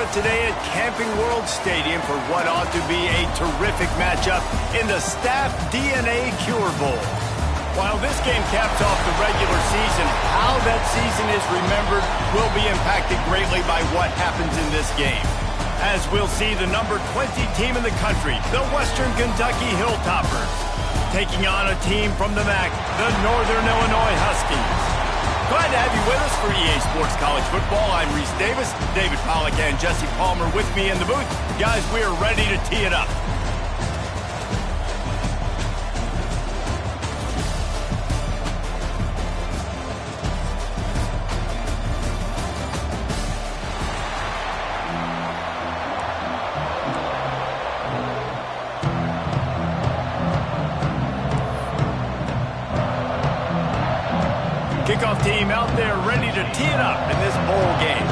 us today at Camping World Stadium for what ought to be a terrific matchup in the Staff DNA Cure Bowl. While this game caps off the regular season, how that season is remembered will be impacted greatly by what happens in this game. As we'll see the number 20 team in the country, the Western Kentucky Hilltoppers, taking on a team from the MAC, the Northern Illinois Huskies. Glad to have you with us for EA Sports College Football. I'm Reese Davis, David Pollack and Jesse Palmer with me in the booth. Guys, we are ready to tee it up. Kickoff team out there ready to tee it up in this bowl game.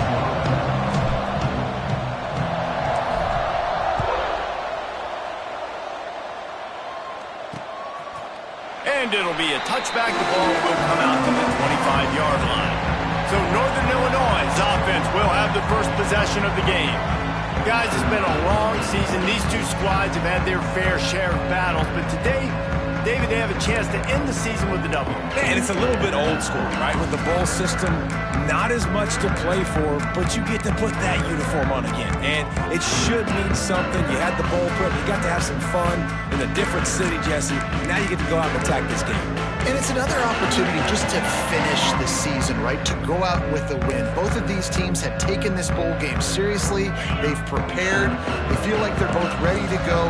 And it'll be a touchback. The ball will come out to the 25-yard line. So Northern Illinois' offense will have the first possession of the game. Guys, it's been a long season. These two squads have had their fair share of battles, but today, David, they have a chance to end the season with a W. And it's a little bit old school, right? With the bowl system, not as much to play for, but you get to put that uniform on again. And it should mean something. You had the bowl prep. You got to have some fun in a different city, Jesse. Now you get to go out and attack this game. And it's another opportunity just to finish the season, right? To go out with a win. Both of these teams have taken this bowl game seriously. They've prepared. They feel like they're both ready to go.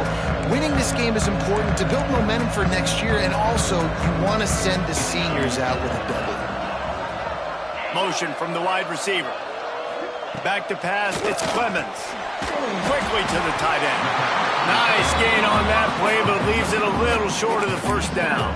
Winning this game is important to build momentum for next year, and also you want to send the seniors out with a W. Motion from the wide receiver. Back to pass, it's Clemens. Quickly to the tight end. Nice gain on that play, but leaves it a little short of the first down.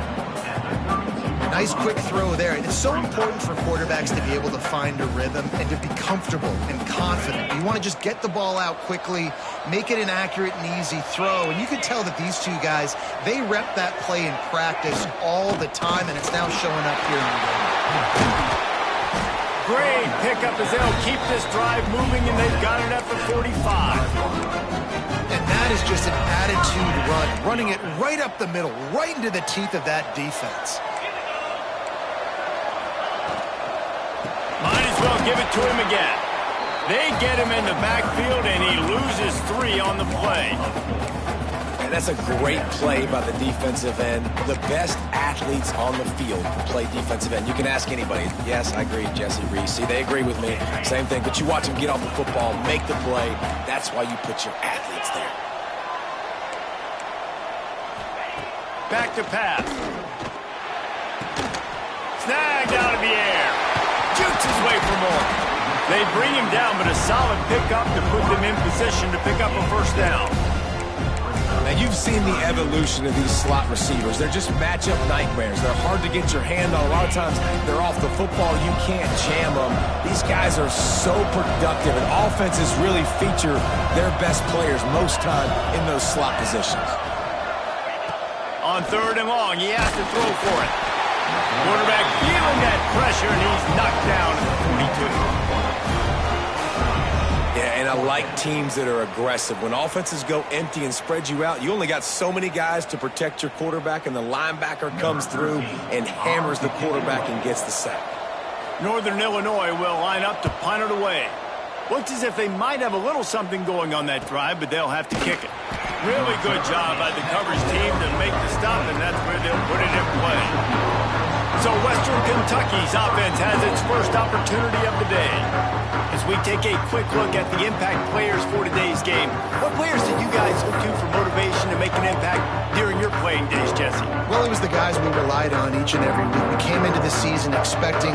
Nice quick throw there. And it's so important for quarterbacks to be able to find a rhythm and to be comfortable and confident. You want to just get the ball out quickly, make it an accurate and easy throw. And you can tell that these two guys, they rep that play in practice all the time, and it's now showing up here in the game. Great pickup as they'll keep this drive moving, and they've got it at the 45. And that is just an attitude run, running it right up the middle, right into the teeth of that defense. Might as well give it to him again. They get him in the backfield, and he loses 3 on the play. And that's a great play by the defensive end. The best athletes on the field play defensive end. You can ask anybody. Yes, I agree, Jesse, Reese. See, they agree with me. Same thing. But you watch them get off the football, make the play. That's why you put your athletes there. Back to pass. Snagged out of the air. Jukes his way for more. They bring him down, but a solid pickup to put them in position to pick up a first down. Now, you've seen the evolution of these slot receivers. They're just matchup nightmares. They're hard to get your hand on. A lot of times, they're off the football. You can't jam them. These guys are so productive, and offenses really feature their best players most time in those slot positions. On 3rd and long, he has to throw for it. Quarterback feeling that pressure, and he's knocked down at the 22. Yeah, and I like teams that are aggressive. When offenses go empty and spread you out, you only got so many guys to protect your quarterback, and the linebacker comes through and hammers the quarterback and gets the sack. Northern Illinois will line up to punt it away. Looks as if they might have a little something going on that drive, but they'll have to kick it. Really good job by the coverage team to make the stop, and that's where they'll put it in play. So Western Kentucky's offense has its first opportunity of the day. As we take a quick look at the impact players for today's game, what players did you guys look to for motivation to make an impact during your playing days, Jesse? Well, it was the guys we relied on each and every week. We came into the season expecting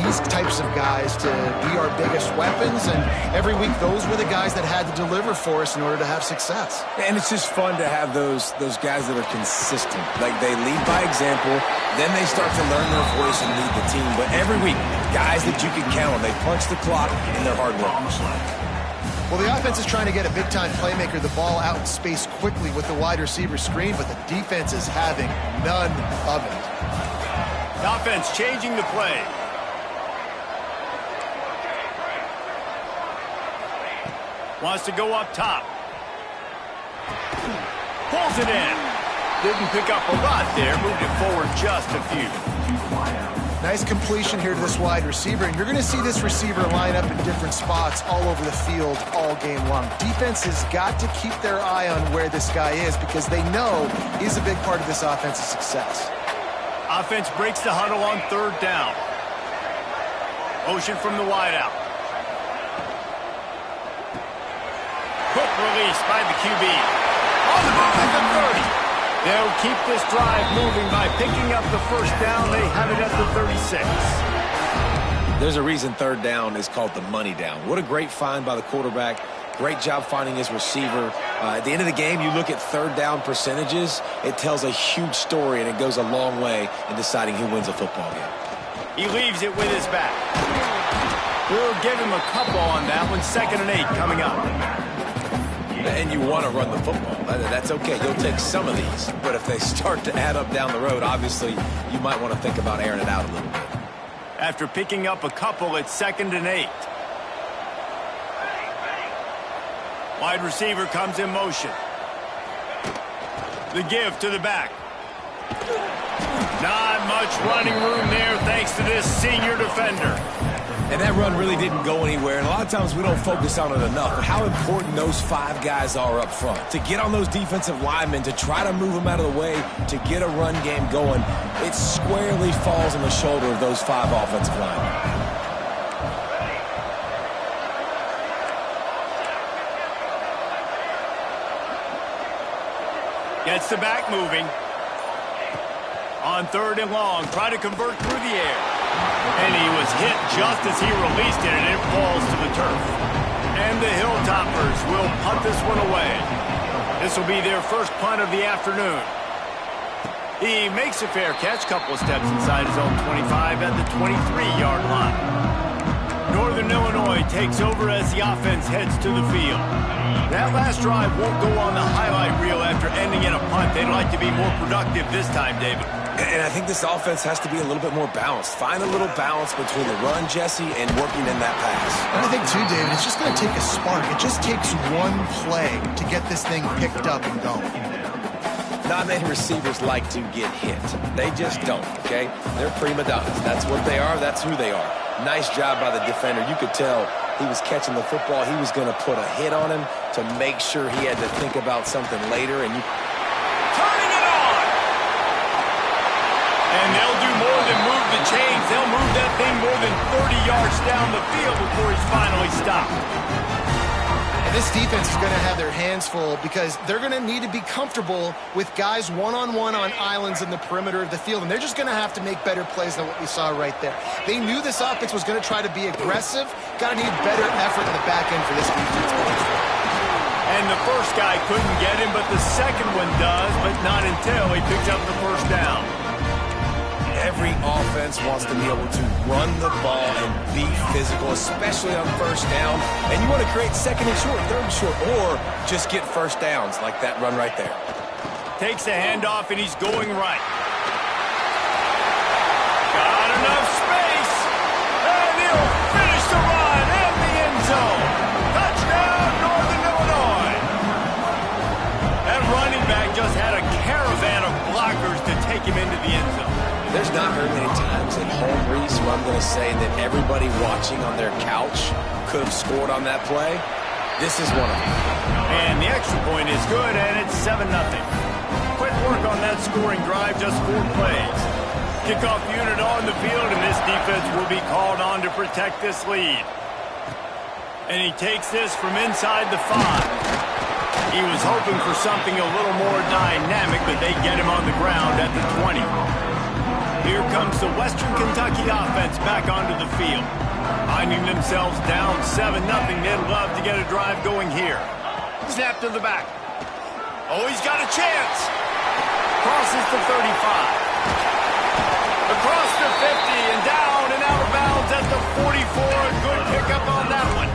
these types of guys to be our biggest weapons, and every week those were the guys that had to deliver for us in order to have success. And it's just fun to have those guys that are consistent. Like, they lead by example, then they start to learn their voice and lead the team. But every week, guys that you can count on. They punch the clock, and they're hard workers. Well, the offense is trying to get a big-time playmaker the ball out in space quickly with the wide receiver screen, but the defense is having none of it. The offense changing the play. Wants to go up top. Pulls it in. Didn't pick up a lot there. Moved it forward just a few. Nice completion here to this wide receiver, and you're going to see this receiver line up in different spots all over the field all game long. Defense has got to keep their eye on where this guy is because they know he's a big part of this offense's success. Offense breaks the huddle on third down. Motion from the wideout. Quick release by the QB. On the move at the 30. They'll keep this drive moving by picking up the first down. They have it at the 36. There's a reason third down is called the money down. What a great find by the quarterback. Great job finding his receiver. At the end of the game, you look at third down percentages. It tells a huge story, and it goes a long way in deciding who wins a football game. He leaves it with his back. We'll give him a couple on that one. 2nd and 8 coming up. And you want to run the football. That's okay. You'll take some of these. But if they start to add up down the road, obviously, you might want to think about airing it out a little bit. After picking up a couple, it's 2nd and 8. Wide receiver comes in motion. The give to the back. Not much running room there thanks to this senior defender. And that run really didn't go anywhere. And a lot of times we don't focus on it enough. But how important those 5 guys are up front. To get on those defensive linemen, to try to move them out of the way, to get a run game going, it squarely falls on the shoulder of those 5 offensive linemen. Gets the back moving. On 3rd and long, try to convert through the air. And he was hit just as he released it, and it falls to the turf. And the Hilltoppers will punt this one away. This will be their first punt of the afternoon. He makes a fair catch, couple of steps inside his own 25 at the 23-yard line. Northern Illinois takes over as the offense heads to the field. That last drive won't go on the highlight reel after ending in a punt. They'd like to be more productive this time, David. And I think this offense has to be a little bit more balanced. Find a little balance between the run, Jesse, and working in that pass. And I think, too, David, it's just going to take a spark. It just takes one play to get this thing picked up and going. Not many receivers like to get hit. They just don't, okay? They're prima donnas. That's what they are. That's who they are. Nice job by the defender. You could tell he was catching the football. He was going to put a hit on him to make sure he had to think about something later. And you turning it on! And they'll do more than move the chains. They'll move that thing more than 30 yards down the field before he's finally stopped. And this defense is going to have their hands full because they're going to need to be comfortable with guys one-on-one on islands in the perimeter of the field. And they're just going to have to make better plays than what we saw right there. They knew this offense was going to try to be aggressive. Got to need better effort in the back end for this defense. And the first guy couldn't get him, but the second one does, but not until he picks up the first down. Every offense wants to be able to run the ball and be physical, especially on first down. And you want to create 2nd and short, 3rd and short, or just get first downs like that run right there. Takes the handoff, and he's going right. Got enough space, and he'll finish the run in the end zone. Touchdown, Northern Illinois. That running back just had a caravan of blockers to take him into the end zone. There's not very many times at home, Reese, where I'm going to say that everybody watching on their couch could have scored on that play. This is one of them. And the extra point is good, and it's 7-0. Quick work on that scoring drive, just 4 plays. Kickoff unit on the field, and this defense will be called on to protect this lead. And he takes this from inside the 5. He was hoping for something a little more dynamic, but they get him on the ground at the 20. Here comes the Western Kentucky offense back onto the field. Finding themselves down 7-0, they'd love to get a drive going here. Snap to the back. Oh, he's got a chance. Crosses the 35. Across the 50 and down and out of bounds at the 44. A good pickup on that one.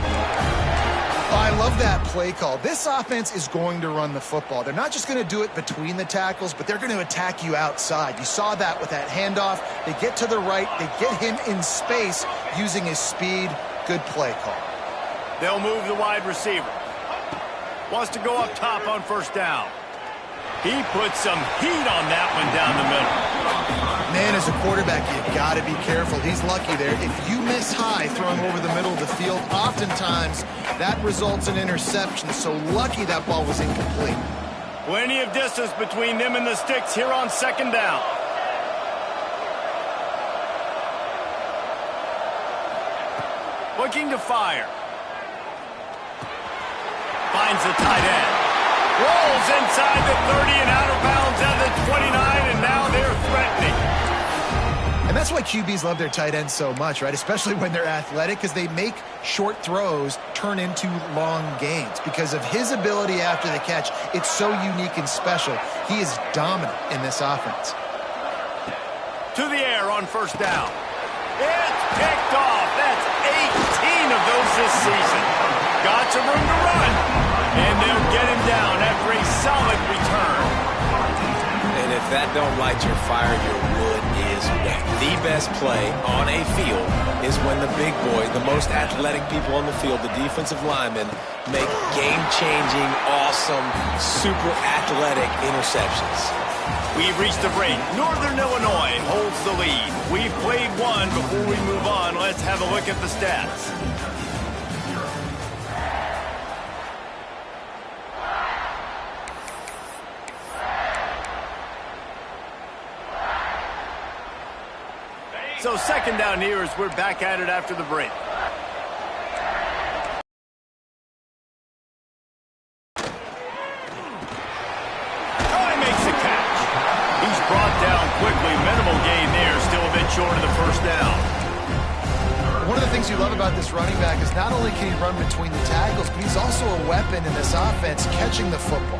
I love that play call. This offense is going to run the football. They're not just going to do it between the tackles, but they're going to attack you outside. You saw that with that handoff. They get to the right. They get him in space using his speed. Good play call. They'll move the wide receiver. Wants to go up top on first down. He put some heat on that one down the middle. Man, as a quarterback, you've got to be careful. He's lucky there. If you miss high throwing over the middle of the field, oftentimes that results in interception. So lucky that ball was incomplete. Plenty of distance between them and the sticks here on second down. Looking to fire. Finds the tight end. Rolls inside the 30 and out of bounds at the 29, and now they're threatening. And that's why QBs love their tight ends so much, right? Especially when they're athletic, because they make short throws turn into long gains. Because of his ability after the catch, it's so unique and special. He is dominant in this offense. To the air on first down. It's picked off. That's 18 of those this season. Got some room to run. And they'll get him down after a solid return. And if that don't light your fire, your wood is wet. The best play on a field is when the big boy, the most athletic people on the field, the defensive linemen, make game-changing, awesome, super athletic interceptions. We've reached the break. Northern Illinois holds the lead. We've played one. Before we move on, let's have a look at the stats. So second down here as we're back at it after the break. Brought down quickly. Minimal gain there. Still a bit short of the first down. One of the things you love about this running back is not only can he run between the tackles, but he's also a weapon in this offense catching the football.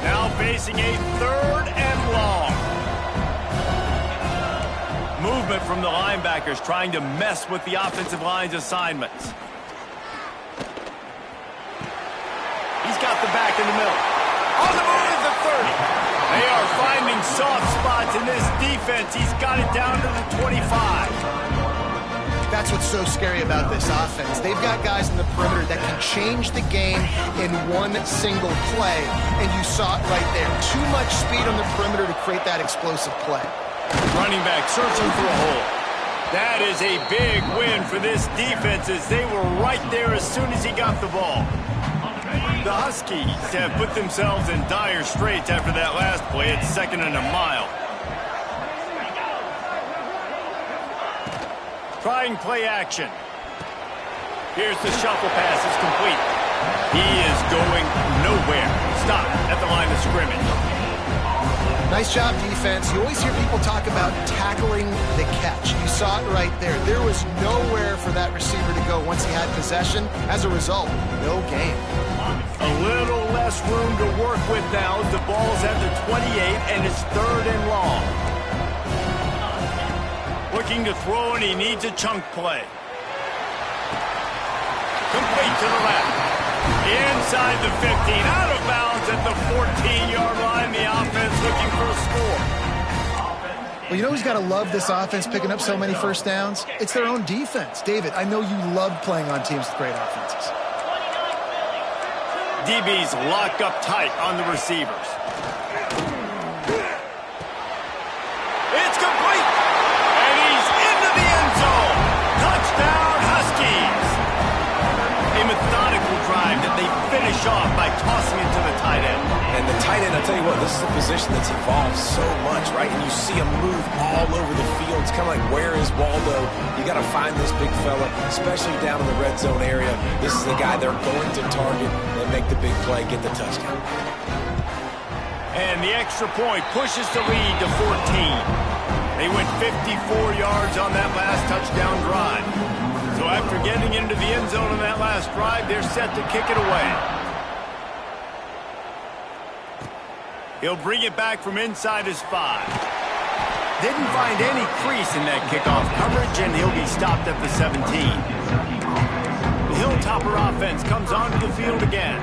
Now facing a third and long. Movement from the linebackers trying to mess with the offensive line's assignments. He's got the back in the middle. On the move at the 30. They are finding soft spots in this defense. He's got it down to the 25. That's what's so scary about this offense. They've got guys in the perimeter that can change the game in one single play, and you saw it right there. Too much speed on the perimeter to create that explosive play. Running back searching for a hole. That is a big win for this defense as they were right there as soon as he got the ball. The Huskies have put themselves in dire straits after that last play. It's second and a mile. Trying play action. Here's the shuffle pass. It's complete. He is going nowhere. Stop at the line of scrimmage. Nice job, defense. You always hear people talk about tackling the catch. You saw it right there. There was nowhere for that receiver to go once he had possession. As a result, no gain. A little less room to work with now. The ball's at the 28, and it's third and long. Looking to throw, and he needs a chunk play. Complete to the left. Inside the 15, out of bounds at the 14-yard line. The offense looking for a score. Well, you know who's got to love this offense picking up so many first downs? It's their own defense. David, I know you love playing on teams with great offenses. DB's locked up tight on the receivers. It's complete. And he's into the end zone. Touchdown, Huskies. A methodical drive that they finish off by tossing it to the tight end. And the tight end, I'll tell you what, this is a position that's evolved so much, right? And you see him move all over the field. It's kind of like, where is Waldo? You got to find this big fella, especially down in the red zone area. This is the guy they're going to target and make the big play, get the touchdown. And the extra point pushes the lead to 14. They went 54 yards on that last touchdown drive. So after getting into the end zone on that last drive, they're set to kick it away. He'll bring it back from inside his 5. Didn't find any crease in that kickoff coverage, and he'll be stopped at the 17. The Hilltopper offense comes onto the field again.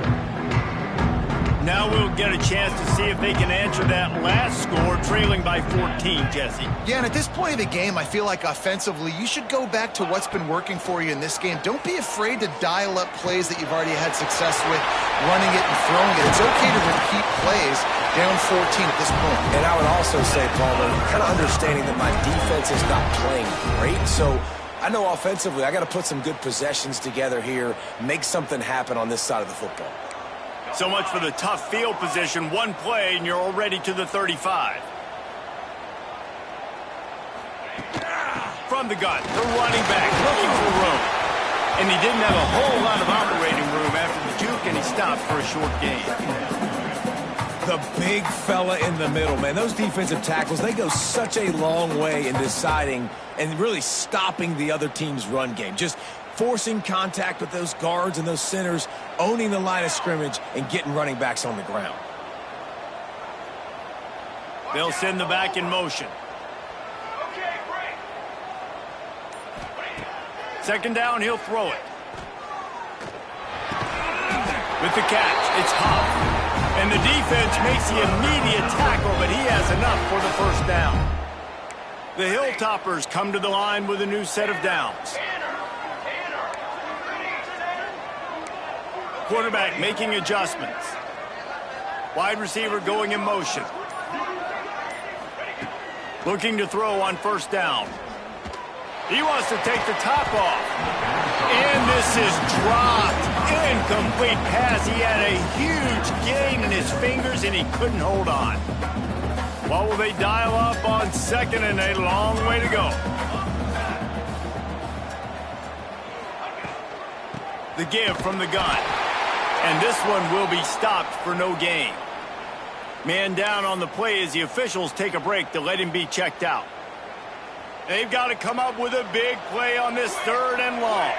Now we'll get a chance to see if they can answer that last score, trailing by 14, Jesse. Yeah, and at this point of the game, I feel like offensively, you should go back to what's been working for you in this game. Don't be afraid to dial up plays that you've already had success with, running it and throwing it. It's okay to repeat plays down 14 at this point. And I would also say, Palmer, kind of understanding that my defense is not playing great, so I know offensively I got to put some good possessions together here, make something happen on this side of the football. So much for the tough field position. One play, and you're already to the 35. From the gun, the running back looking for room. And he didn't have a whole lot of operating room after the juke, and he stopped for a short gain. The big fella in the middle, man. Those defensive tackles, they go such a long way in deciding and really stopping the other team's run game. Just forcing contact with those guards and those centers, owning the line of scrimmage, and getting running backs on the ground. They'll send the back in motion. Second down, he'll throw it. With the catch, it's Huff. And the defense makes the immediate tackle, but he has enough for the first down. The Hilltoppers come to the line with a new set of downs. Quarterback making adjustments. Wide receiver going in motion. Looking to throw on first down. He wants to take the top off. And this is dropped. Incomplete pass. He had a huge gain in his fingers, and he couldn't hold on. What will they dial up on second, and a long way to go. The give from the gun. And this one will be stopped for no gain. Man down on the play as the officials take a break to let him be checked out. They've got to come up with a big play on this third and long.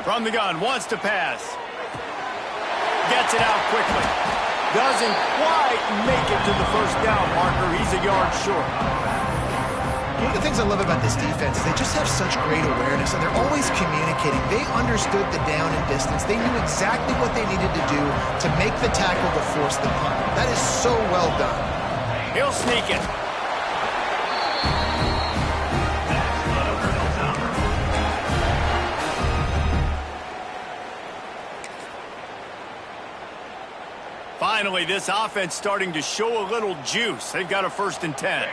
From the gun, wants to pass. Gets it out quickly. Doesn't quite make it to the first down marker. He's a yard short. One of the things I love about this defense is they just have such great awareness, and they're always communicating. They understood the down and distance. They knew exactly what they needed to do to make the tackle to force the punt. That is so well done. He'll sneak it. Finally, this offense starting to show a little juice. They've got a 1st and 10.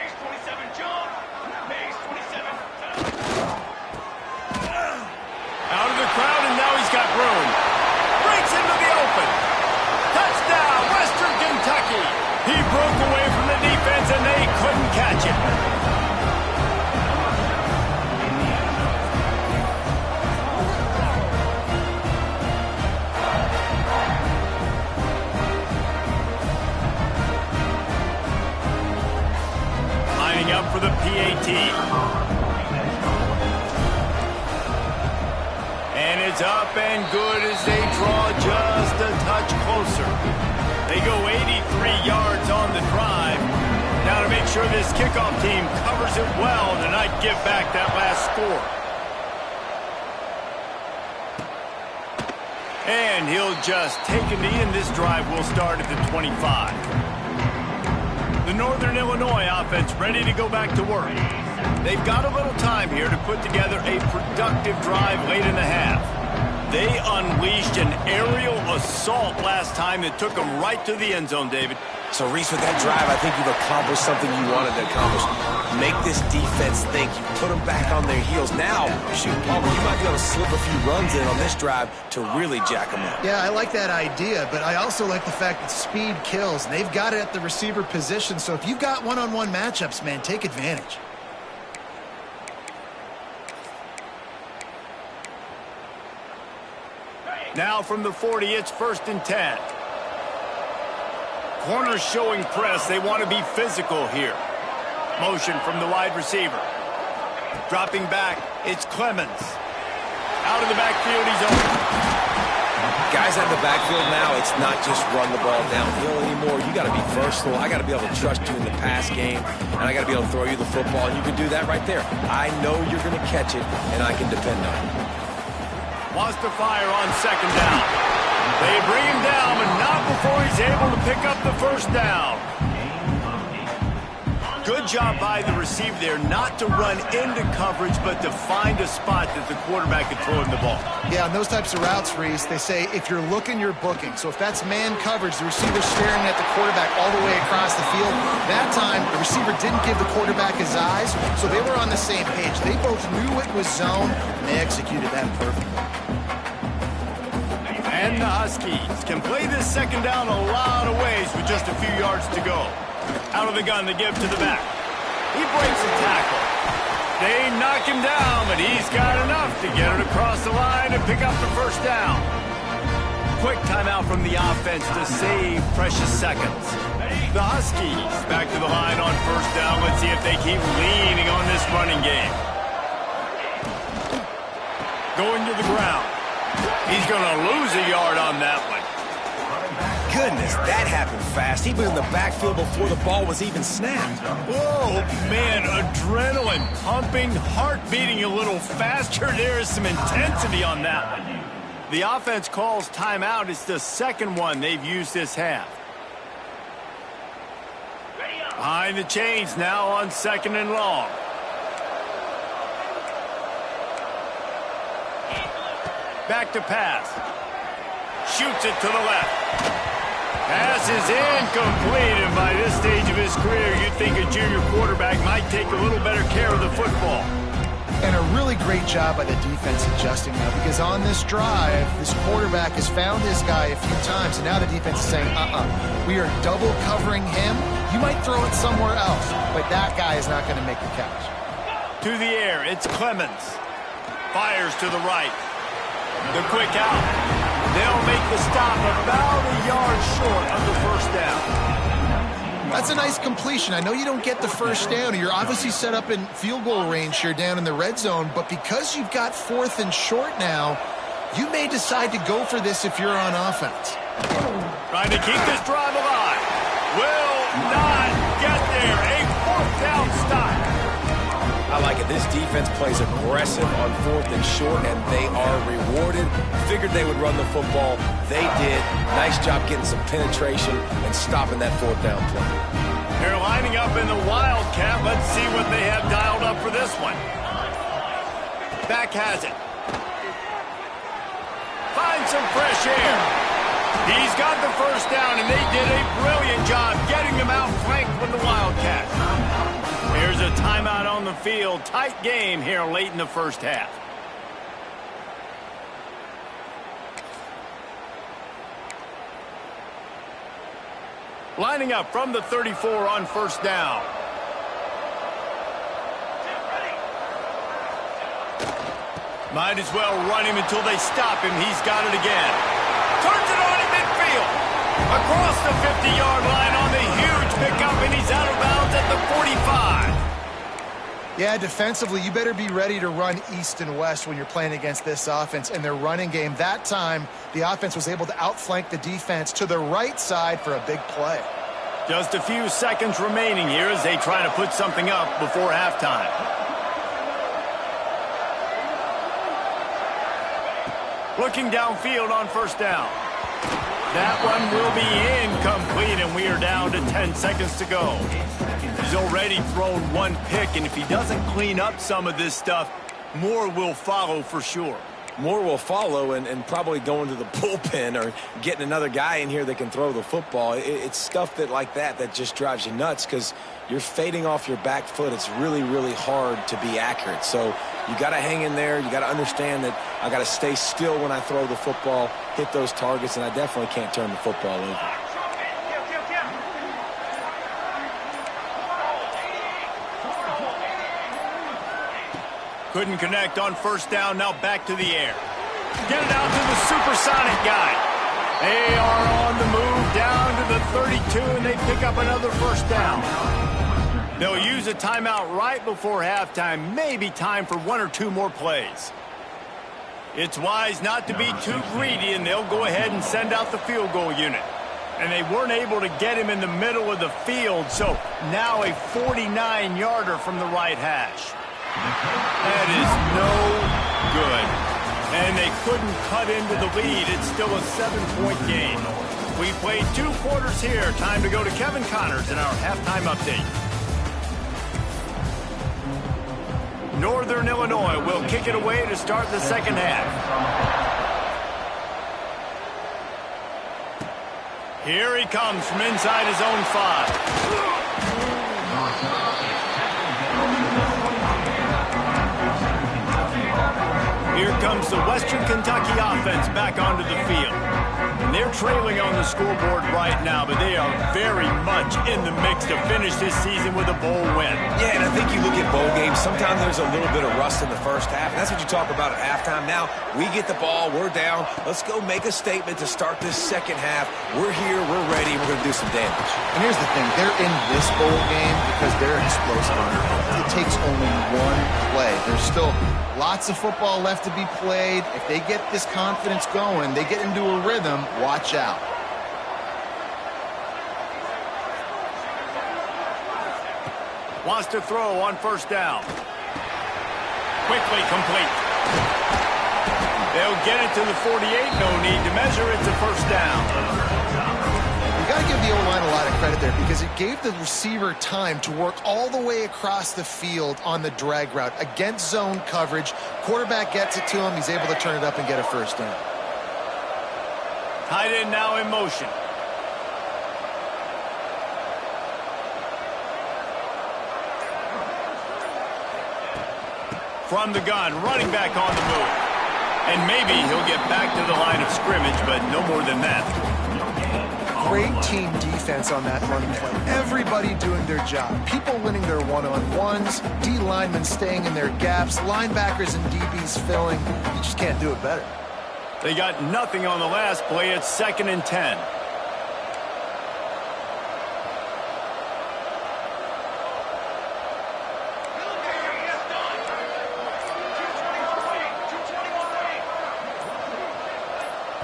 Out of the crowd, and now he's got room. Breaks into the open. Touchdown, Western Kentucky. He broke away from the defense, and they couldn't catch it. Lining up for the PAT. And it's up and good as they draw just a touch closer. They go 83 yards on the drive. Now to make sure this kickoff team covers it well to not give back that last score. And he'll just take a knee, and this drive will start at the 25. The Northern Illinois offense ready to go back to work. They've got a little time here to put together a productive drive late in the half. They unleashed an aerial assault last time that took them right to the end zone, David. So, Reese, with that drive, I think you've accomplished something you wanted to accomplish. Make this defense think. You put them back on their heels. Now, shoot, Palmer, you might be able to slip a few runs in on this drive to really jack them up. Yeah, I like that idea, but I also like the fact that speed kills. They've got it at the receiver position, so if you've got one-on-one matchups, man, take advantage. Now from the 40, it's 1st and 10. Corners showing press. They want to be physical here. Motion from the wide receiver. Dropping back, it's Clemens. Out of the backfield, he's open. Guys out of the backfield now, it's not just run the ball downhill anymore. You got to be versatile. I got to be able to trust you in the pass game, and I got to be able to throw you the football, and you can do that right there. I know you're going to catch it, and I can depend on it. Wants to fire on second down. They bring him down, but not before he's able to pick up the first down. Good job by the receiver there not to run into coverage, but to find a spot that the quarterback could throw him the ball. Yeah, on those types of routes, Reese, they say if you're looking, you're booking. So if that's man coverage, the receiver's staring at the quarterback all the way across the field. That time, the receiver didn't give the quarterback his eyes, so they were on the same page. They both knew it was zone, and they executed that perfectly. And the Huskies can play this second down a lot of ways with just a few yards to go. Out of the gun to give to the back. He breaks the tackle. They knock him down, but he's got enough to get it across the line and pick up the first down. Quick timeout from the offense to save precious seconds. The Huskies back to the line on first down. Let's see if they keep leaning on this running game. Going to the ground. He's going to lose a yard on that one. Goodness, that happened fast. He was in the backfield before the ball was even snapped. Whoa, man, adrenaline pumping, heart beating a little faster. There is some intensity on that one. The offense calls timeout. It's the second one they've used this half. Behind the chains now on second and long. Back to pass. Shoots it to the left. Pass is incomplete, and by this stage of his career, you'd think a junior quarterback might take a little better care of the football. And a really great job by the defense adjusting now, because on this drive, this quarterback has found his guy a few times, and now the defense is saying, we are double covering him. You might throw it somewhere else, but that guy is not going to make the catch. To the air, it's Clemens. Fires to the right. The quick out. They'll make the stop about a yard short of the first down. That's a nice completion. I know you don't get the first down. You're obviously set up in field goal range here down in the red zone, but because you've got fourth and short now, you may decide to go for this if you're on offense. Trying to keep this drive alive. Will not get there. A fourth down stop. I like it. This defense plays aggressive on fourth and short, and they are rewarded. Figured they would run the football. They did. Nice job getting some penetration and stopping that fourth down play. They're lining up in the Wildcat. Let's see what they have dialed up for this one. Back has it. Find some fresh air. He's got the first down, and they did a brilliant job getting them out flanked with the Wildcat. Here's a timeout on the field. Tight game here late in the first half. Lining up from the 34 on first down. Might as well run him until they stop him. He's got it again. Turns it on in midfield. Across the 50-yard line on the huge pickup, and he's out of bounds at the 45. Yeah, defensively, you better be ready to run east and west when you're playing against this offense and their running game. That time, the offense was able to outflank the defense to the right side for a big play. Just a few seconds remaining here as they try to put something up before halftime. Looking downfield on first down. That one will be incomplete, and we are down to 10 seconds to go. He's already thrown one pick, and if he doesn't clean up some of this stuff, more will follow for sure. More will follow, and probably going to the bullpen or getting another guy in here that can throw the football. It's stuff like that just drives you nuts because you're fading off your back foot. It's really, really hard to be accurate. So you got to hang in there. You got to understand that I got to stay still when I throw the football, hit those targets, and I definitely can't turn the football over. Couldn't connect on first down, now back to the air. Get it out to the supersonic guy. They are on the move down to the 32, and they pick up another first down. They'll use a timeout right before halftime, maybe time for one or two more plays. It's wise not to be too greedy, and they'll go ahead and send out the field goal unit. And they weren't able to get him in the middle of the field, so now a 49-yarder from the right hash. That is no good. And they couldn't cut into the lead. It's still a 7-point game. We played 2 quarters here. Time to go to Kevin Connors in our halftime update. Northern Illinois will kick it away to start the second half. Here he comes from inside his own 5. Here comes the Western Kentucky offense back onto the field. And they're trailing on the scoreboard right now, but they are very much in the mix to finish this season with a bowl win. Yeah, and I think you look at bowl games, sometimes there's a little bit of rust in the first half. And that's what you talk about at halftime. Now, we get the ball, we're down. Let's go make a statement to start this second half. We're here, we're ready, we're going to do some damage. And here's the thing, they're in this bowl game because they're explosive. It takes only one play. There's still lots of football left to be played. If they get this confidence going, they get into a rhythm, watch out. Wants to throw on first down. Quickly complete. They'll get it to the 48. No need to measure. It's a first down. You got to give the O-line a lot of credit there because it gave the receiver time to work all the way across the field on the drag route against zone coverage. Quarterback gets it to him. He's able to turn it up and get a first down. Tight end now in motion. From the gun, running back on the move. And maybe he'll get back to the line of scrimmage, but no more than that. Great team defense on that running play. Everybody doing their job. People winning their one-on-ones, D linemen staying in their gaps, linebackers and DBs filling. You just can't do it better. They got nothing on the last play. It's 2nd and 10.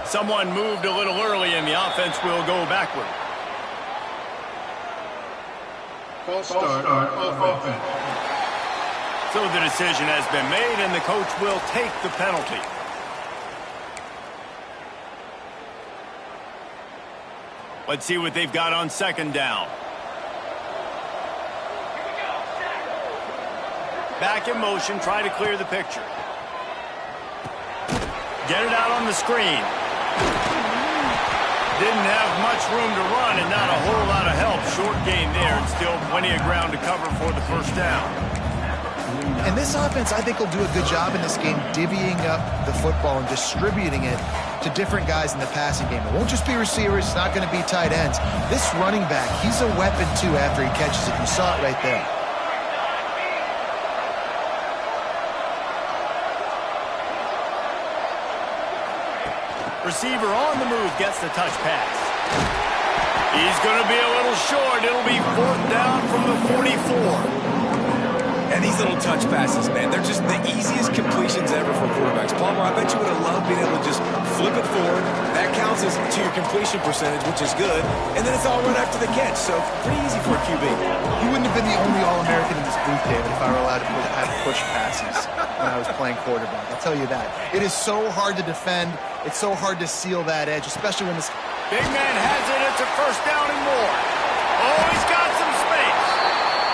Someone moved a little early, and the offense will go backward. False start of offense. So the decision has been made, and the coach will take the penalty. Let's see what they've got on second down. Back in motion, try to clear the picture. Get it out on the screen. Didn't have much room to run and not a whole lot of help. Short gain there and still plenty of ground to cover for the first down. And this offense, I think, will do a good job in this game divvying up the football and distributing it to different guys in the passing game. It won't just be receivers. It's not going to be tight ends. This running back, he's a weapon, too, after he catches it. You saw it right there. Receiver on the move gets the touch pass. He's going to be a little short. It'll be 4th down from the 44. And these little touch passes, man, they're just the easiest completions ever for quarterbacks. Palmer, I bet you would have loved being able to just flip it forward. That counts as to your completion percentage, which is good. And then it's all right after the catch, so pretty easy for a QB. You wouldn't have been the only All-American in this booth, David, if I were allowed to have push passes when I was playing quarterback. I'll tell you that. It is so hard to defend. It's so hard to seal that edge, especially when this... Big man has it. It's a first down and more. Oh, he's got some space.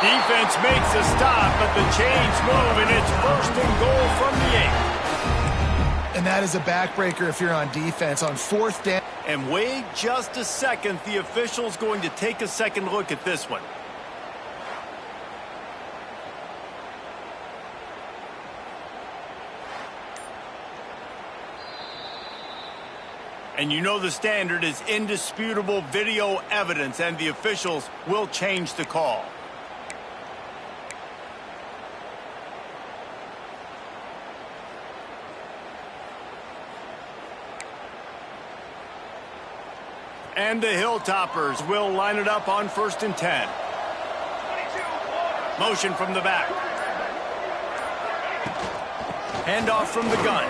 Defense makes a stop, but the chains move, and it's 1st and goal from the 8. And that is a backbreaker if you're on defense on 4th down. And wait just a second. The official's going to take a second look at this one. And you know the standard is indisputable video evidence, and the officials will change the call. And the Hilltoppers will line it up on 1st and 10. Motion from the back. Handoff from the gun.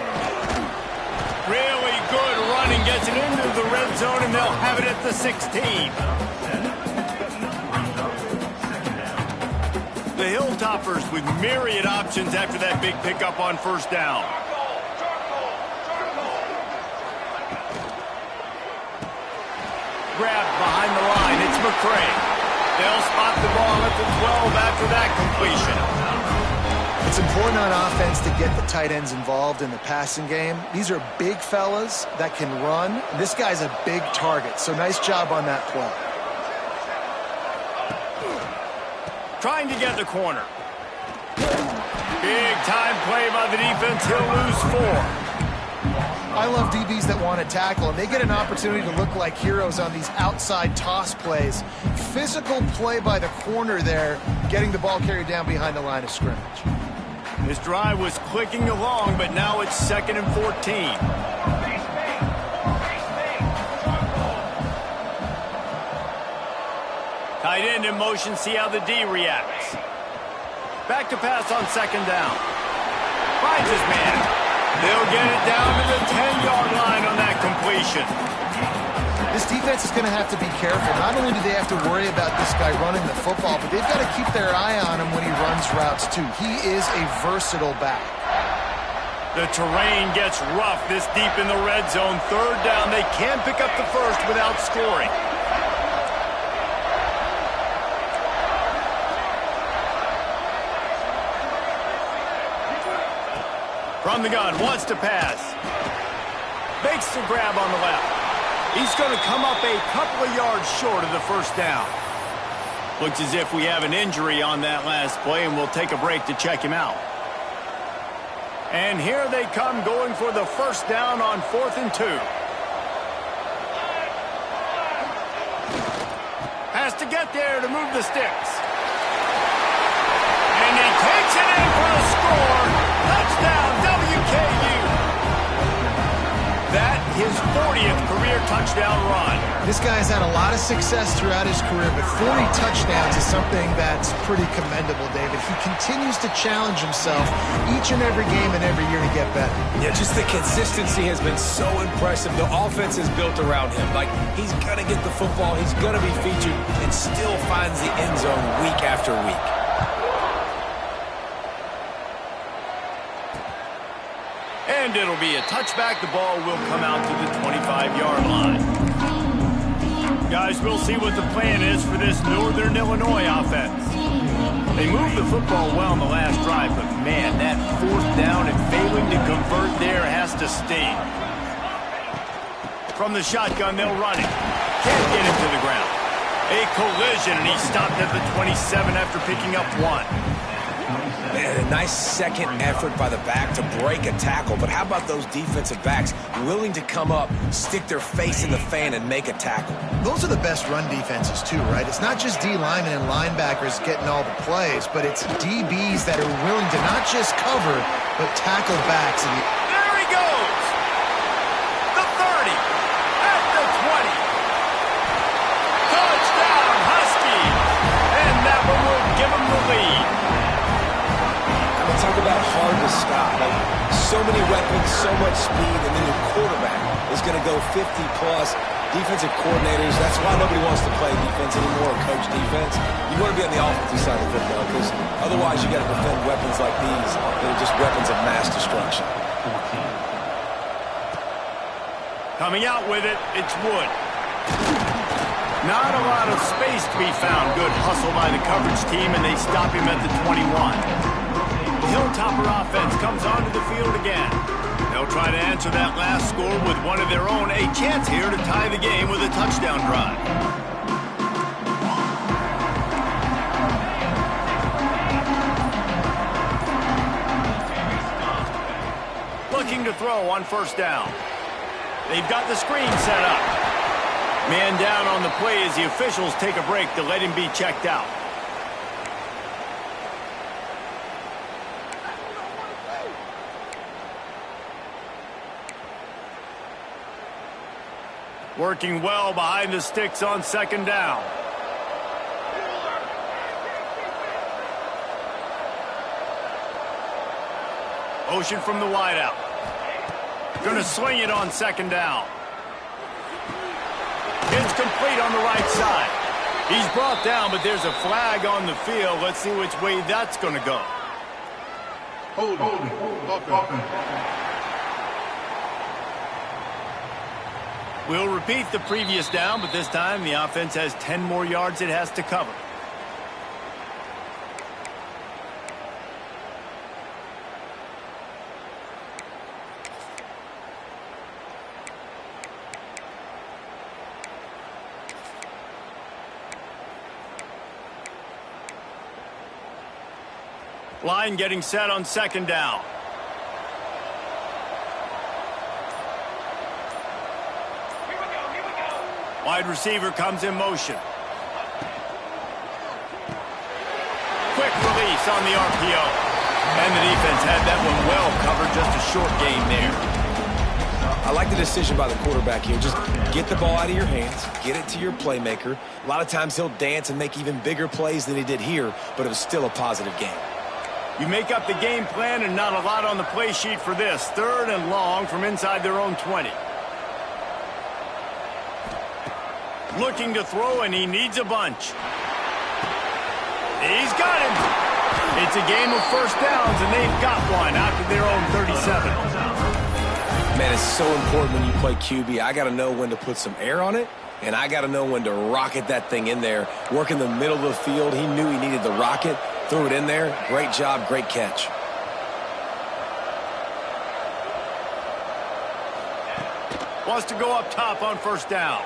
Really good running, gets it into the red zone, and they'll have it at the 16. The Hilltoppers with myriad options after that big pickup on 1st down. grab behind the line. It's McCray. They'll spot the ball at the 12 after that completion. It's important on offense to get the tight ends involved in the passing game. These are big fellas that can run. This guy's a big target, so nice job on that play. Trying to get the corner. Big time play by the defense. He'll lose 4. I love DBs that want to tackle, and they get an opportunity to look like heroes on these outside toss plays. Physical play by the corner there, getting the ball carried down behind the line of scrimmage. This drive was clicking along, but now it's 2nd and 14. Tight end in motion, see how the D reacts. Back to pass on 2nd down. Finds his man. They'll get it down to the 10-yard line on that completion. This defense is going to have to be careful. Not only do they have to worry about this guy running the football, but they've got to keep their eye on him when he runs routes too. He is a versatile back. The terrain gets rough this deep in the red zone. 3rd down. They can't pick up the first without scoring. From the gun, wants to pass. Makes the grab on the left. He's going to come up a couple of yards short of the first down. Looks as if we have an injury on that last play, and we'll take a break to check him out. And here they come, going for the first down on 4th and 2. Has to get there to move the sticks. And he takes it in for a score. Touchdown, WKU. That his 40th career touchdown run. This guy's had a lot of success throughout his career, but 40 touchdowns is something that's pretty commendable, David. He continues to challenge himself each and every game and every year to get better. Yeah, just the consistency has been so impressive. The offense is built around him. Like, he's going to get the football, he's going to be featured, and still finds the end zone week after week. And it'll be a touchback. The ball will come out to the 25-yard line. Guys, we'll see what the plan is for this Northern Illinois offense. They moved the football well in the last drive, but man, that 4th down and failing to convert there has to sting. From the shotgun, they'll run it. Can't get it to the ground. A collision, and he stopped at the 27 after picking up 1. Man, a nice second effort by the back to break a tackle. But how about those defensive backs willing to come up, stick their face in the fan, and make a tackle? Those are the best run defenses too, right? It's not just D linemen and linebackers getting all the plays, but it's DBs that are willing to not just cover, but tackle backs. There he goes! The 30, at the 20. Touchdown, Huskies! And that one will give them the lead. Talk about hard to stop. Like, so many weapons, so much speed, and then your quarterback is going to go 50-plus. Defensive coordinators, that's why nobody wants to play defense anymore or coach defense. You want to be on the offensive side of football because otherwise you got to defend weapons like these that are just weapons of mass destruction. Coming out with it, it's Wood. Not a lot of space to be found. Good hustle by the coverage team, and they stop him at the 21. The Hilltopper offense comes onto the field again. They'll try to answer that last score with one of their own. A chance here to tie the game with a touchdown drive. Looking to throw on 1st down. They've got the screen set up. Man down on the play as the officials take a break to let him be checked out. Working well behind the sticks on 2nd down. Motion from the wideout. Going to swing it on 2nd down. It's complete on the right side. He's brought down, but there's a flag on the field. Let's see which way that's going to go. Holding. We'll repeat the previous down, but this time the offense has 10 more yards it has to cover. Line getting set on second down. Wide receiver comes in motion. Quick release on the RPO. And the defense had that one well covered, just a short gain there. I like the decision by the quarterback here. Just get the ball out of your hands, get it to your playmaker. A lot of times he'll dance and make even bigger plays than he did here, but it was still a positive game. You make up the game plan and not a lot on the play sheet for this. 3rd and long from inside their own 20. Looking to throw, and he needs a bunch. He's got him. It's a game of first downs, and they've got one out to their own 37. Man, it's so important when you play QB. I got to know when to put some air on it, and I got to know when to rocket that thing in there. Work in the middle of the field. He knew he needed the rocket. Threw it in there. Great job, great catch. Wants to go up top on first down.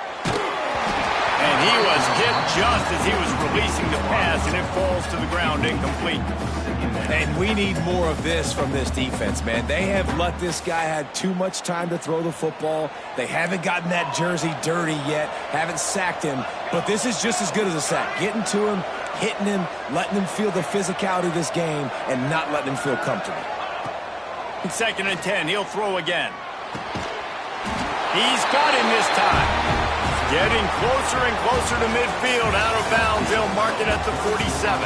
And he was hit just as he was releasing the pass, and it falls to the ground incomplete. And we need more of this from this defense, man. They have let this guy have too much time to throw the football. They haven't gotten that jersey dirty yet, haven't sacked him. But this is just as good as a sack. Getting to him, hitting him, letting him feel the physicality of this game, and not letting him feel comfortable. 2nd and 10, he'll throw again. He's got him this time. Getting closer and closer to midfield, out of bounds. They'll mark it at the 47.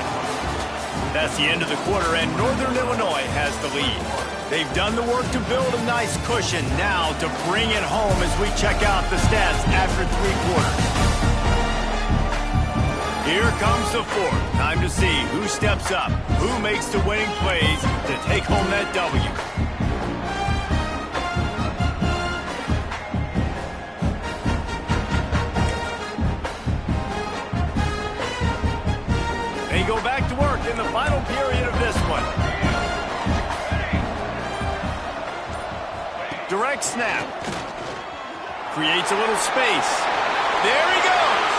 That's the end of the quarter, and Northern Illinois has the lead. They've done the work to build a nice cushion. Now to bring it home as we check out the stats after 3 quarters. Here comes the 4th. Time to see who steps up, who makes the winning plays to take home that W. They go back to work in the final period of this one. Direct snap. Creates a little space. There he goes.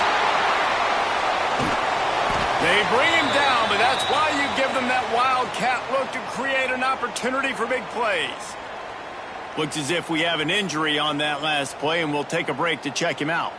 They bring him down, but that's why you give them that wildcat look to create an opportunity for big plays. Looks as if we have an injury on that last play, and we'll take a break to check him out.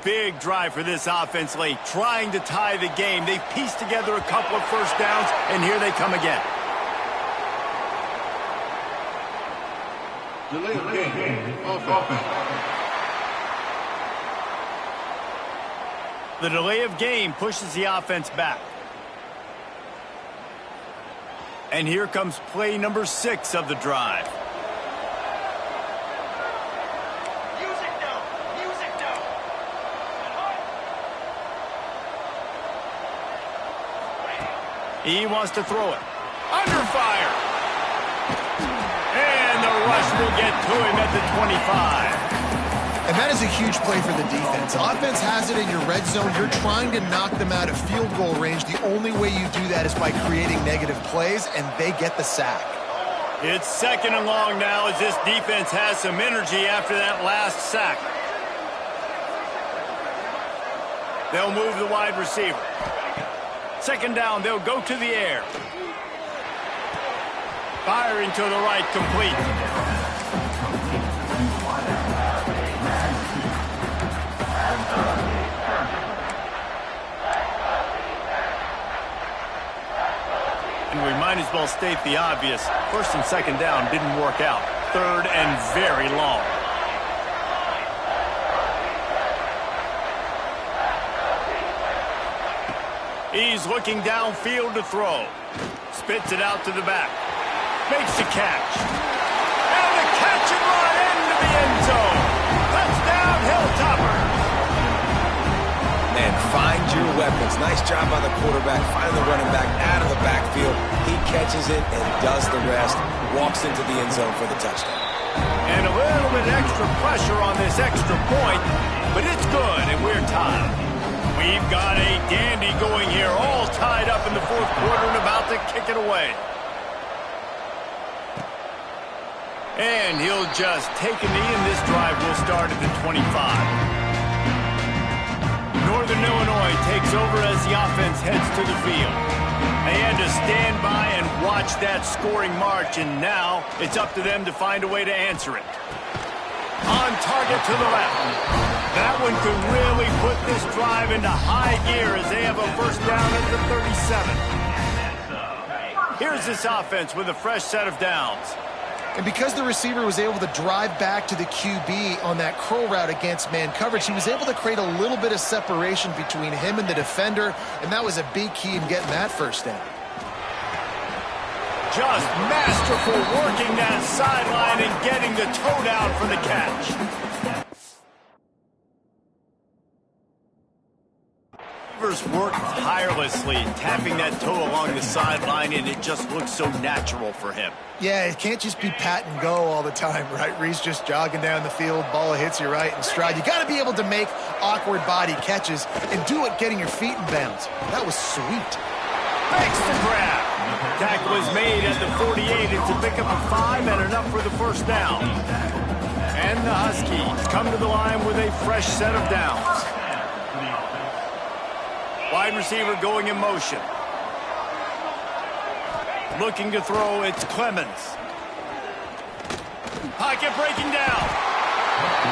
Big drive for this offense late, trying to tie the game. They've pieced together a couple of first downs, and here they come again. Delay of game. Offense. The delay of game pushes the offense back. And here comes play number 6 of the drive. He wants to throw it. Under fire. And the rush will get to him at the 25. And that is a huge play for the defense. Offense has it in your red zone. You're trying to knock them out of field goal range. The only way you do that is by creating negative plays, and they get the sack. It's 2nd and long now as this defense has some energy after that last sack. They'll move the wide receiver. 2nd down, they'll go to the air. Firing to the right, complete. And we might as well state the obvious. 1st and 2nd down didn't work out. 3rd and very long. He's looking downfield to throw. Spits it out to the back. Makes the catch. And the catch and run end zone. Touchdown, Hilltoppers. Man, find your weapons. Nice job by the quarterback, finding the running back out of the backfield. He catches it and does the rest. Walks into the end zone for the touchdown. And a little bit extra pressure on this extra point, but it's good, and we're tied. We've got a dandy going here, all tied up in the fourth quarter and about to kick it away. And he'll just take a knee, and this drive will start at the 25. Northern Illinois takes over as the offense heads to the field. They had to stand by and watch that scoring march, and now it's up to them to find a way to answer it. On target to the left. That one could really put this drive into high gear as they have a first down at the 37. Here's this offense with a fresh set of downs. And because the receiver was able to drive back to the QB on that curl route against man coverage, he was able to create a little bit of separation between him and the defender, and that was a big key in getting that first down. Just masterful working that sideline and getting the toe down for the catch. Worked tirelessly, tapping that toe along the sideline, and it just looks so natural for him. Yeah, it can't just be pat and go all the time, right? Reese just jogging down the field, ball hits you right in stride. You got to be able to make awkward body catches and do it getting your feet in bounds. That was sweet. Makes the grab. Tackle is made at the 48. It's a pick up of 5 and enough for the first down. And the Huskies come to the line with a fresh set of downs. Wide receiver going in motion. Looking to throw, it's Clemens. Pocket breaking down.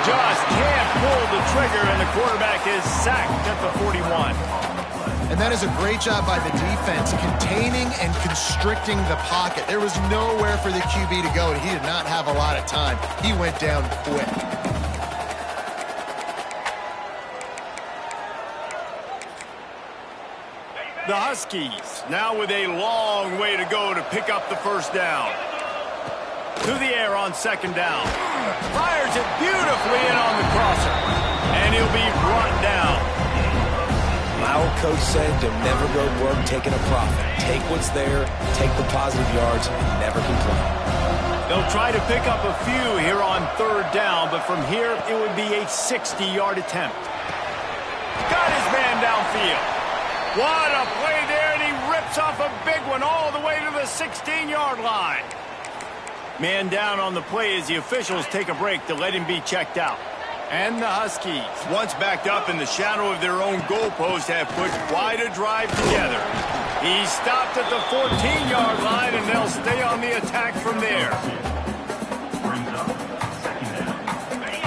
Just can't pull the trigger, and the quarterback is sacked at the 41. And that is a great job by the defense, containing and constricting the pocket. There was nowhere for the QB to go, and he did not have a lot of time. He went down quick. The Huskies now with a long way to go to pick up the first down. To the air on second down. Fires it beautifully in on the crosser. And he'll be brought down. My old coach said you'll never go to work taking a profit. Take what's there, take the positive yards, and never complain. They'll try to pick up a few here on third down, but from here it would be a 60-yard attempt. Got his man downfield. What a play there, and he rips off a big one all the way to the 16-yard line. Man down on the play as the officials take a break to let him be checked out. And the Huskies, once backed up in the shadow of their own goalpost, have put quite a drive together. He stopped at the 14-yard line, and they'll stay on the attack from there.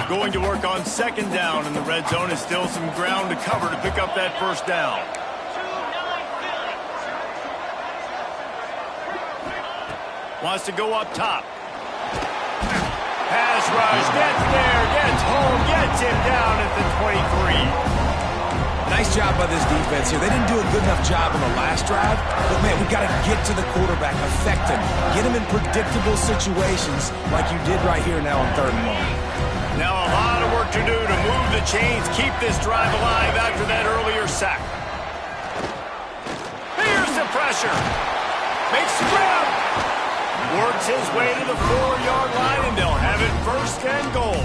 Going to work on second down, and the red zone is still some ground to cover to pick up that first down. Wants to go up top. Pass rush, gets there, gets home, gets him down at the 23. Nice job by this defense here. They didn't do a good enough job on the last drive, but man, we got to get to the quarterback, affect him, get him in predictable situations like you did right here now on third and long. Now a lot of work to do to move the chains, keep this drive alive after that earlier sack. Here's the pressure. Makes the grab. Works his way to the 4-yard line, and they'll have it first and goal.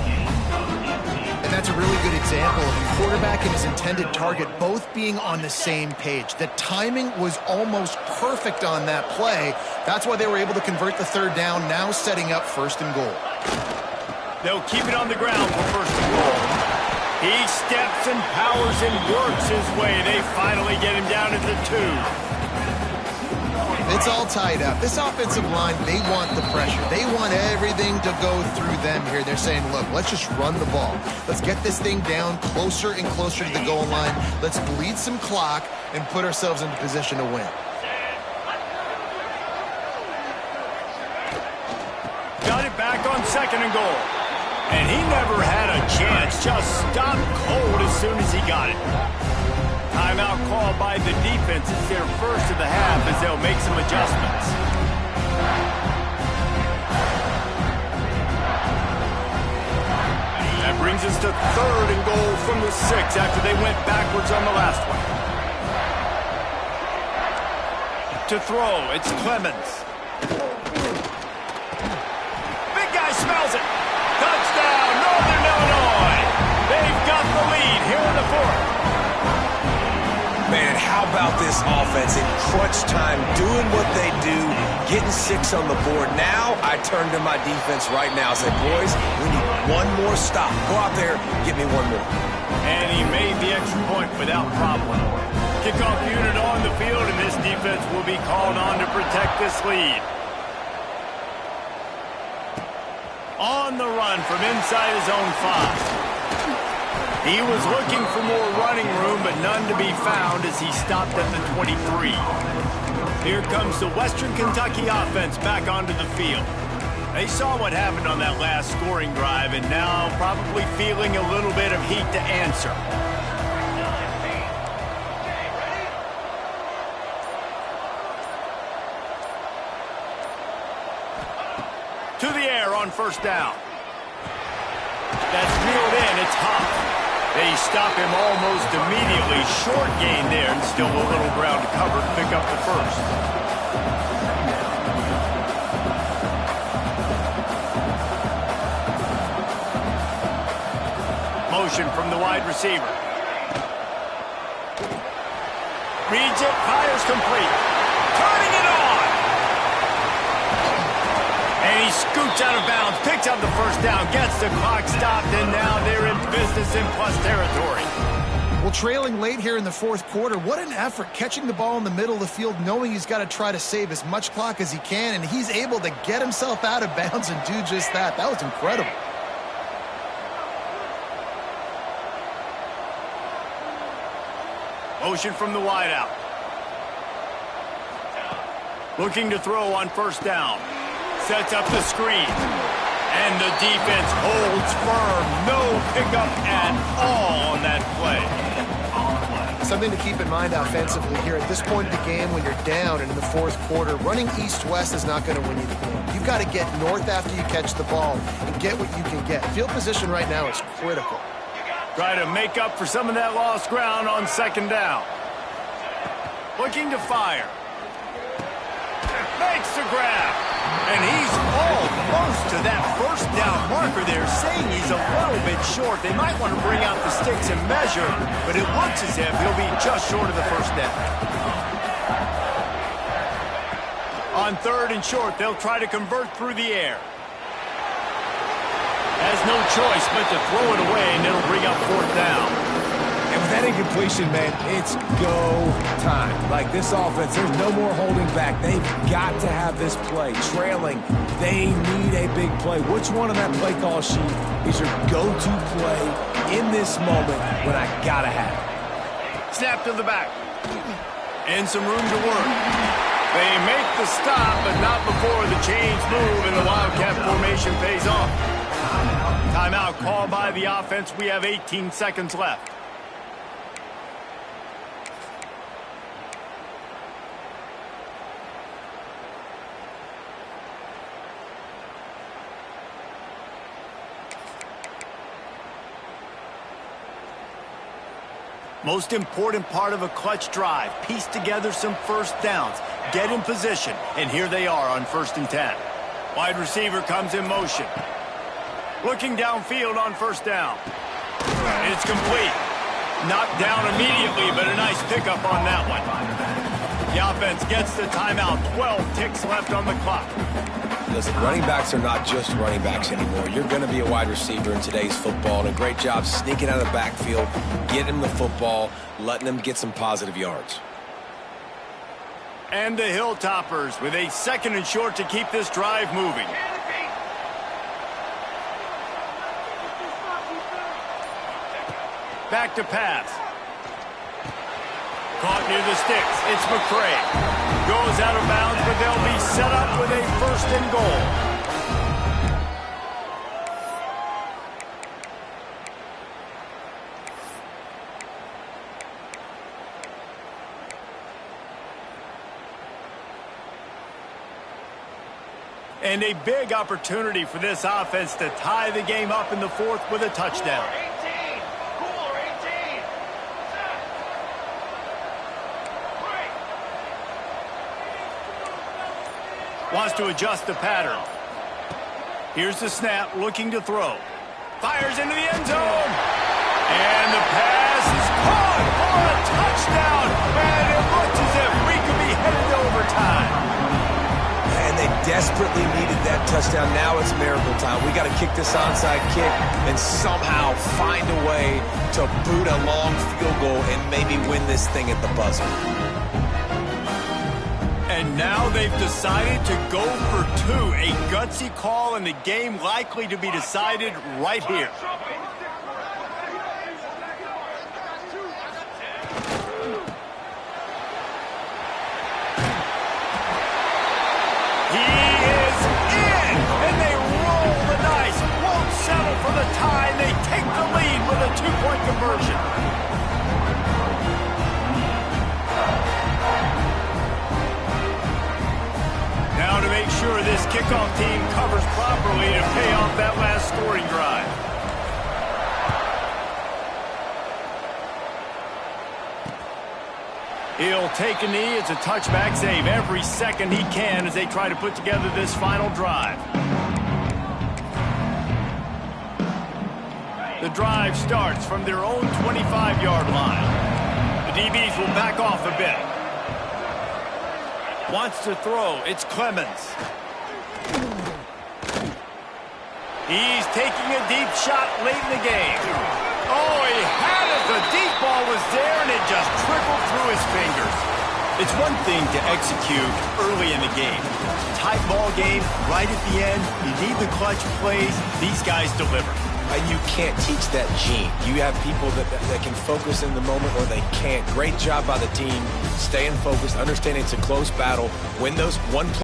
And that's a really good example of the quarterback and his intended target both being on the same page. The timing was almost perfect on that play. That's why they were able to convert the third down, now setting up first and goal. They'll keep it on the ground for first and goal. He steps and powers and works his way. They finally get him down at the 2. It's all tied up. This offensive line, they want the pressure. They want everything to go through them here. They're saying, look, let's just run the ball. Let's get this thing down closer and closer to the goal line. Let's bleed some clock and put ourselves into position to win. Got it back on second and goal. And he never had a chance. Just stopped cold as soon as he got it. Timeout called by the defense. It's their first of the half as they'll make some adjustments. brings us to 3rd and goal from the 6 after they went backwards on the last one. To throw, it's Clemens. Big guy smells it. Touchdown, Northern Illinois. They've got the lead here in the 4th. Man, how about this offense in crunch time, doing what they do, getting 6 on the board. Now I turn to my defense right now and say, boys, we need one more stop. Go out there, get me one more. And he made the extra point without problem. Kickoff unit on the field, and this defense will be called on to protect this lead. On the run from inside his own 5. He was looking for more running room, but none to be found as he stopped at the 23. Here comes the Western Kentucky offense back onto the field. They saw what happened on that last scoring drive, and now probably feeling a little bit of heat to answer. To the air on 1st down. That's reeled in. It's Huff. They stop him almost immediately. Short gain there, and still a little ground to cover to pick up the 1st. Motion from the wide receiver. Reads it, fires complete. Turning it on! And he scoots out of bounds, picks up the 1st down, gets the clock stopped, and now they're in business in plus territory. Well, trailing late here in the 4th quarter, what an effort catching the ball in the middle of the field, knowing he's got to try to save as much clock as he can, and he's able to get himself out of bounds and do just that. That was incredible. Motion from the wideout. Looking to throw on 1st down. Sets up the screen. And the defense holds firm. No pickup at all on that play. Something to keep in mind offensively here at this point of the game when you're down in the 4th quarter. Running east-west is not going to win you the game. You've got to get north after you catch the ball and get what you can get. Field position right now is critical. Try to make up for some of that lost ground on 2nd down. Looking to fire. Makes the grab. And he's almost to that 1st down marker there, saying he's a little bit short. They might want to bring out the sticks and measure, but it looks as if he'll be just short of the 1st down. On 3rd and short, they'll try to convert through the air. Has no choice but to throw it away, and it'll bring up 4th down. And with that incompletion, man, it's go time. Like this offense, there's no more holding back. They've got to have this play. Trailing, they need a big play. Which one on that play call sheet is your go-to play in this moment when I gotta have it? Snap to the back. And some room to work. They make the stop, but not before the chains move and the Wildcat formation pays off. Timeout called by the offense. We have 18 seconds left. Most important part of a clutch drive. Piece together some 1st downs. Get in position. And here they are on 1st and 10. Wide receiver comes in motion. Looking downfield on 1st down. It's complete. Knocked down immediately, but a nice pickup on that one. The offense gets the timeout. 12 ticks left on the clock. Listen, running backs are not just running backs anymore. You're going to be a wide receiver in today's football, and a great job sneaking out of the backfield, getting them the football, letting them get some positive yards. And the Hilltoppers with a 2nd and short to keep this drive moving. Back to pass. Caught near the sticks. It's McCray. Goes out of bounds, but they'll be set up with a 1st and goal. And a big opportunity for this offense to tie the game up in the fourth with a touchdown. Wants to adjust the pattern. Here's the snap, looking to throw. Fires into the end zone. And the pass is caught for a touchdown. And it looks as if we could be headed to overtime. And they desperately needed that touchdown. Now it's miracle time. We got to kick this onside kick and somehow find a way to boot a long field goal and maybe win this thing at the buzzer. And now they've decided to go for two. A gutsy call, and the game likely to be decided right here. He is in, and they roll the dice. Won't settle for the tie. They take the lead with a two-point conversion. Now to make sure this kickoff team covers properly to pay off that last scoring drive. He'll take a knee. It's a touchback save every second he can as they try to put together this final drive. The drive starts from their own 25-yard line. The DBs will back off a bit. Wants to throw. It's Clemens. He's taking a deep shot late in the game. Oh, he had it. The deep ball was there, and it just trickled through his fingers. It's one thing to execute early in the game. Tight ball game, right at the end. You need the clutch plays. These guys deliver. And you can't teach that gene. You have people that can focus in the moment or they can't. Great job by the team, staying focused, understanding it's a close battle. Win those one